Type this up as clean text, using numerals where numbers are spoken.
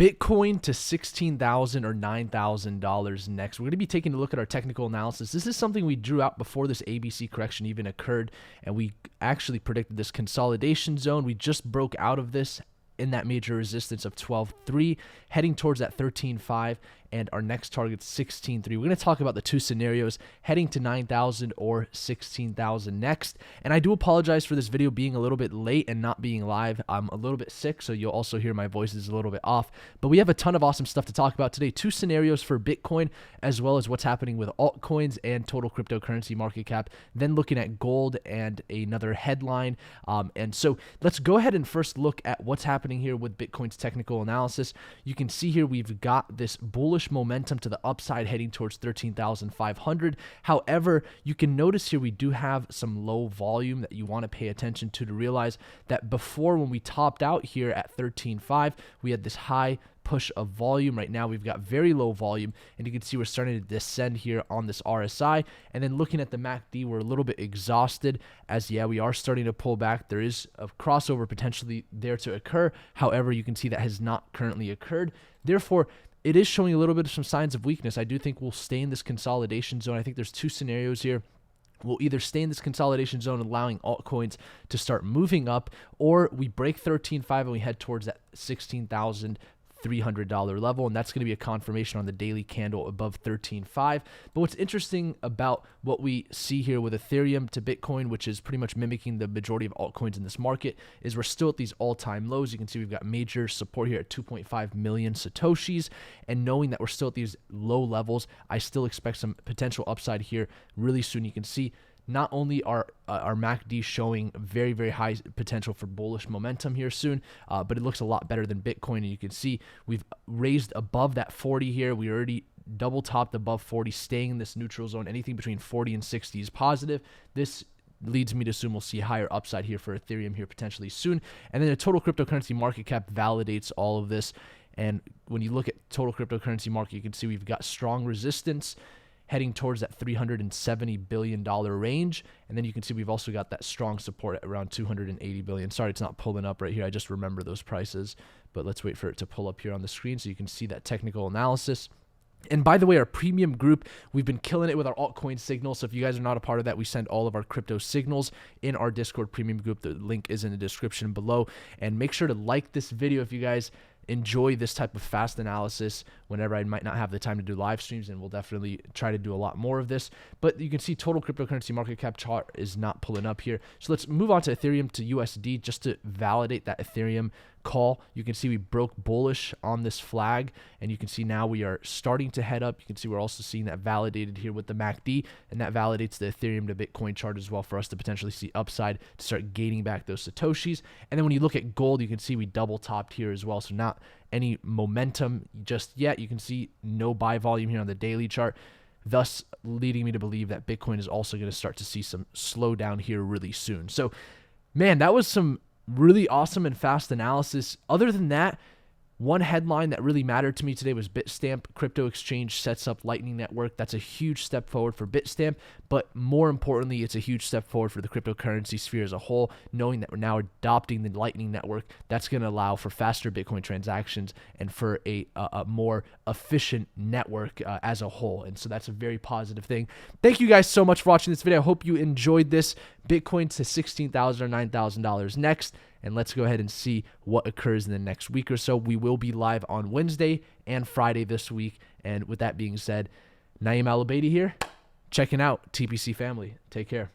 Bitcoin to $16,000 or $9,000 next. We're going to be taking a look at our technical analysis. This is something we drew out before this ABC correction even occurred, and we actually predicted this consolidation zone. We just broke out of this in that major resistance of 12.3, heading towards that 13.5, and our next target 16.3. We're going to talk about the two scenarios, heading to 9,000 or 16,000 next. And I do apologize for this video being a little bit late and not being live. I'm a little bit sick, so you'll also hear my voice is a little bit off. But we have a ton of awesome stuff to talk about today. Two scenarios for Bitcoin, as well as what's happening with altcoins and total cryptocurrency market cap. Then looking at gold and another headline. And so let's go ahead and first look at what's happening here with Bitcoin's technical analysis. You can see here we've got this bullish momentum to the upside heading towards 13,500. However, you can notice here we do have some low volume that you want to pay attention to realize that before, when we topped out here at 13.5, we had this high push of volume. Right now we've got very low volume, and you can see we're starting to descend here on this RSI. And then looking at the MACD, we're a little bit exhausted, as we are starting to pull back. There is a crossover potentially there to occur. However, you can see that has not currently occurred. Therefore, it is showing a little bit of some signs of weakness. I do think we'll stay in this consolidation zone. I think there's two scenarios here. We'll either stay in this consolidation zone, allowing altcoins to start moving up, or we break 13.5 and we head towards that $16,300 level, and that's going to be a confirmation on the daily candle above 13.5. But what's interesting about what we see here with Ethereum to Bitcoin, which is pretty much mimicking the majority of altcoins in this market, is we're still at these all-time lows. You can see we've got major support here at 2.5 million Satoshis, and knowing that we're still at these low levels, I still expect some potential upside here really soon. You can see not only are our MACD showing very, very high potential for bullish momentum here soon, but it looks a lot better than Bitcoin. And you can see we've raised above that 40 here. We already double topped above 40, staying in this neutral zone. Anything between 40 and 60 is positive. This leads me to assume we'll see higher upside here for Ethereum here potentially soon. And then the total cryptocurrency market cap validates all of this. And when you look at total cryptocurrency market, you can see we've got strong resistance heading towards that $370 billion range. And then you can see we've also got that strong support at around $280 billion. Sorry, it's not pulling up right here. I just remember those prices, but let's wait for it to pull up here on the screen so you can see that technical analysis. And by the way, our premium group, we've been killing it with our altcoin signals. So if you guys are not a part of that, we send all of our crypto signals in our Discord premium group. The link is in the description below. And make sure to like this video if you guys enjoy this type of fast analysis whenever I might not have the time to do live streams, and we'll definitely try to do a lot more of this. But you can see total cryptocurrency market cap chart is not pulling up here. So let's move on to Ethereum to USD just to validate that Ethereum call. You can see we broke bullish on this flag, and you can see now we are starting to head up. You can see we're also seeing that validated here with the MACD, and that validates the Ethereum to Bitcoin chart as well for us to potentially see upside to start gaining back those Satoshis. And then when you look at gold, you can see we double topped here as well. So not any momentum just yet. You can see no buy volume here on the daily chart, thus leading me to believe that Bitcoin is also going to start to see some slowdown here really soon. So, man, that was some really awesome and fast analysis. Other than that, one headline that really mattered to me today was Bitstamp crypto exchange sets up Lightning Network. That's a huge step forward for Bitstamp, but more importantly, it's a huge step forward for the cryptocurrency sphere as a whole, knowing that we're now adopting the Lightning Network. That's going to allow for faster Bitcoin transactions and for a more efficient network as a whole. And so that's a very positive thing. Thank you guys so much for watching this video. I hope you enjoyed this. Bitcoin to $16,000 or $9,000 next. And let's go ahead and see what occurs in the next week or so. We will be live on Wednesday and Friday this week. And with that being said, Naeem al-obaidi here, checking out TPC family. Take care.